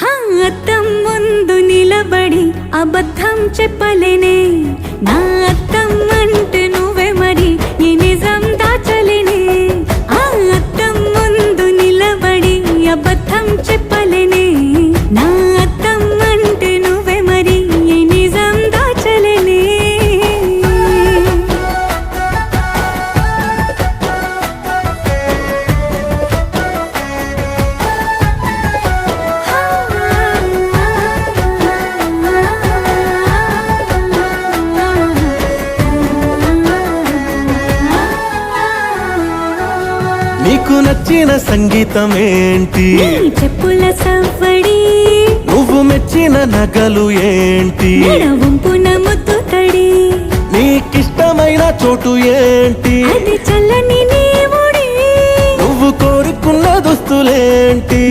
అద్దం ముందు నిలబడి అబద్ధం చెప్పలేనే, నా అద్దం అంటే నువ్వే మరి ఈ నిజం దాచలేనే. ఆ అద్దం ముందు నిలబడి అబద్ధం చెప్పలేనే, నా అద్దం అంటే నువ్వే మరి ఈ నిజం దాచలేనే. నీకు నచ్చిన సంగీతం ఏంటి? చెప్పుల సవ్వడి. నువ్వు మెచ్చిన నగలు ఏంటి? వంపున ముద్దు తడి. నీకిష్టమైన చోటు ఏంటి? అది చల్లని నీ ఒడి. నువ్వు కోరుకున్న దుస్తులేంటి?